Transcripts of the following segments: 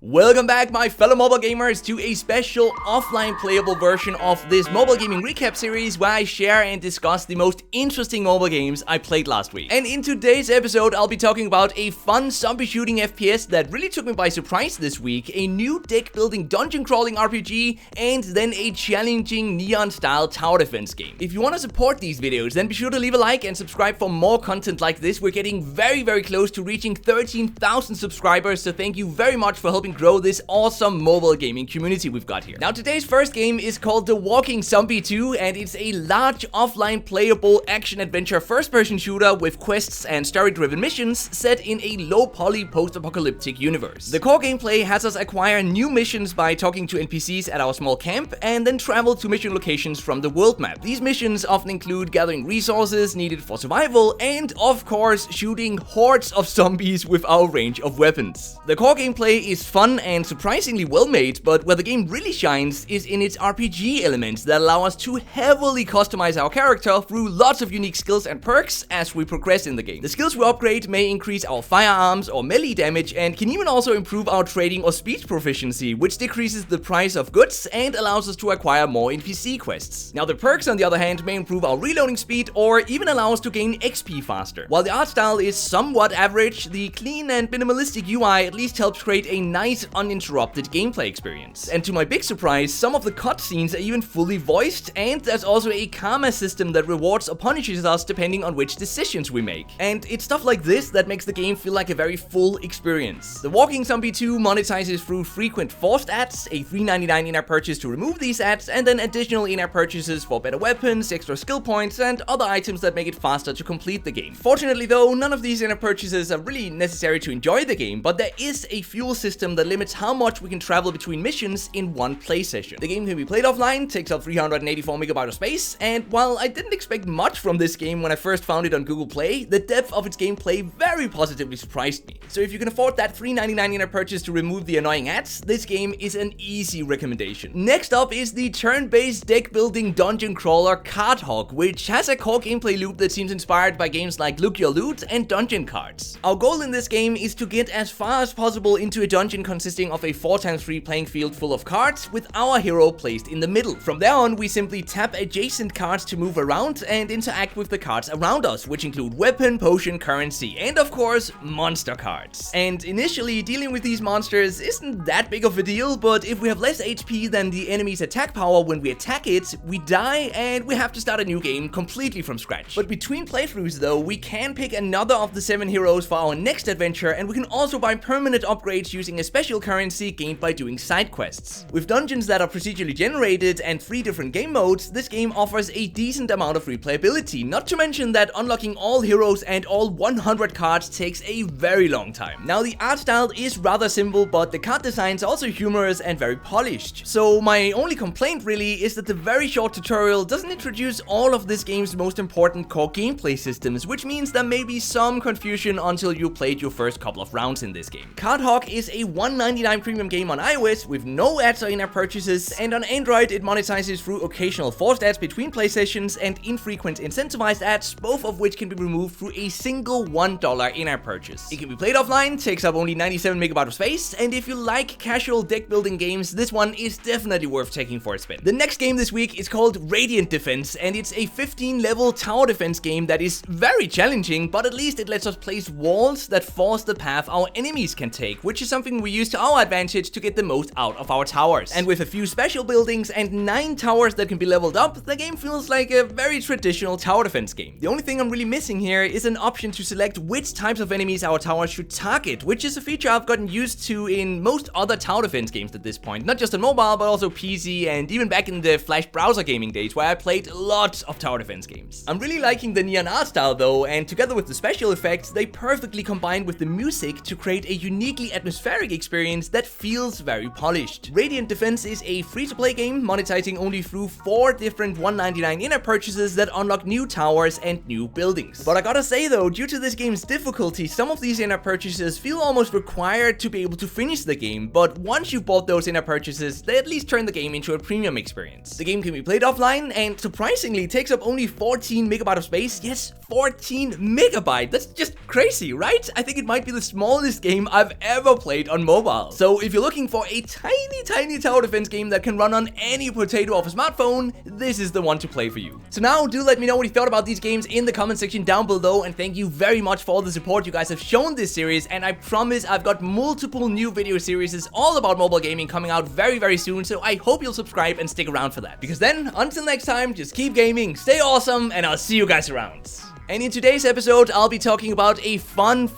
Welcome back, my fellow mobile gamers, to a special offline playable version of this mobile gaming recap series where I share and discuss the most interesting mobile games I played last week. And in today's episode, I'll be talking about a fun zombie shooting FPS that really took me by surprise this week, a new deck building dungeon crawling RPG, and then a challenging neon style tower defense game. If you want to support these videos, then be sure to leave a like and subscribe for more content like this. We're getting very close to reaching 13,000 subscribers, so thank you very much for helping grow this awesome mobile gaming community we've got here. Now, today's first game is called The Walking Zombie 2, and it's a large offline playable action-adventure first-person shooter with quests and story-driven missions set in a low-poly post-apocalyptic universe. The core gameplay has us acquire new missions by talking to NPCs at our small camp and then travel to mission locations from the world map. These missions often include gathering resources needed for survival and, of course, shooting hordes of zombies with our range of weapons. The core gameplay is fun and surprisingly well made, but where the game really shines is in its RPG elements that allow us to heavily customize our character through lots of unique skills and perks as we progress in the game. The skills we upgrade may increase our firearms or melee damage and can even also improve our trading or speech proficiency, which decreases the price of goods and allows us to acquire more NPC quests. Now, the perks, on the other hand, may improve our reloading speed or even allow us to gain XP faster. While the art style is somewhat average, the clean and minimalistic UI at least helps create a nice uninterrupted gameplay experience. And to my big surprise, some of the cutscenes are even fully voiced, and there's also a karma system that rewards or punishes us depending on which decisions we make. And it's stuff like this that makes the game feel like a very full experience. The Walking Zombie 2 monetizes through frequent forced ads, a $3.99 in-app purchase to remove these ads, and then additional in-app purchases for better weapons, extra skill points, and other items that make it faster to complete the game. Fortunately though, none of these in-app purchases are really necessary to enjoy the game, but there is a fuel system that limits how much we can travel between missions in one play session. The game can be played offline, takes up 384 megabytes of space, and while I didn't expect much from this game when I first found it on Google Play, the depth of its gameplay very positively surprised me. So if you can afford that $3.99 in-app purchase to remove the annoying ads, this game is an easy recommendation. Next up is the turn-based deck building dungeon crawler Card Hog, which has a core gameplay loop that seems inspired by games like Look Your Loot and Dungeon Cards. Our goal in this game is to get as far as possible into a dungeon consisting of a 4x3 playing field full of cards with our hero placed in the middle. From there on, we simply tap adjacent cards to move around and interact with the cards around us, which include weapon, potion, currency, and of course, monster cards. And initially, dealing with these monsters isn't that big of a deal, but if we have less HP than the enemy's attack power when we attack it, we die and we have to start a new game completely from scratch. But between playthroughs though, we can pick another of the 7 heroes for our next adventure, and we can also buy permanent upgrades using a special currency gained by doing side quests. With dungeons that are procedurally generated and 3 different game modes, this game offers a decent amount of replayability, not to mention that unlocking all heroes and all 100 cards takes a very long time. Now, the art style is rather simple, but the card design is also humorous and very polished. So my only complaint really is that the very short tutorial doesn't introduce all of this game's most important core gameplay systems, which means there may be some confusion until you played your first couple of rounds in this game. Card Hog is a $1.99 premium game on iOS with no ads or in-app purchases, and on Android it monetizes through occasional forced ads between play sessions and infrequent incentivized ads, both of which can be removed through a single $1 in-app purchase. It can be played offline, takes up only 97 megabytes of space, and if you like casual deck building games, this one is definitely worth taking for a spin. The next game this week is called Radiant Defense, and it's a 15-level tower defense game that is very challenging, but at least it lets us place walls that force the path our enemies can take, which is something we use to our advantage to get the most out of our towers. And with a few special buildings and 9 towers that can be leveled up, the game feels like a very traditional tower defense game. The only thing I'm really missing here is an option to select which types of enemies our towers should target, which is a feature I've gotten used to in most other tower defense games at this point, not just on mobile, but also PC and even back in the Flash browser gaming days where I played lots of tower defense games. I'm really liking the neon art style though, and together with the special effects, they perfectly combine with the music to create a uniquely atmospheric experience that feels very polished. Radiant Defense is a free-to-play game, monetizing only through 4 different $1.99 in-app purchases that unlock new towers and new buildings. But I gotta say though, due to this game's difficulty, some of these in-app purchases feel almost required to be able to finish the game, but once you've bought those in-app purchases, they at least turn the game into a premium experience. The game can be played offline, and surprisingly takes up only 14 megabytes of space. Yes, 14 megabytes! That's just crazy, right? I think it might be the smallest game I've ever played on mobile. mobile. So if you're looking for a tiny tower defense game that can run on any potato of a smartphone, this is the one to play for you. So now do let me know what you thought about these games in the comment section down below, and thank you very much for all the support you guys have shown this series, and I promise I've got multiple new video series all about mobile gaming coming out very soon, so I hope you'll subscribe and stick around for that. Because then, until next time, just keep gaming, stay awesome, and I'll see you guys around. And in today's episode, I'll be talking about a fun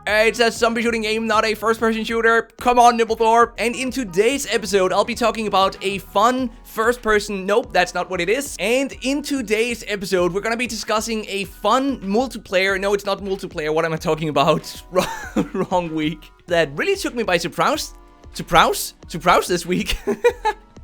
it's a zombie shooting game, not a first-person shooter. Come on, NimbleThor. And in today's episode, I'll be talking about a fun first-person... Nope, that's not what it is. And in today's episode, we're gonna be discussing a fun multiplayer... No, it's not multiplayer. What am I talking about? Wrong week. That really took me by surprise. Surprise this week.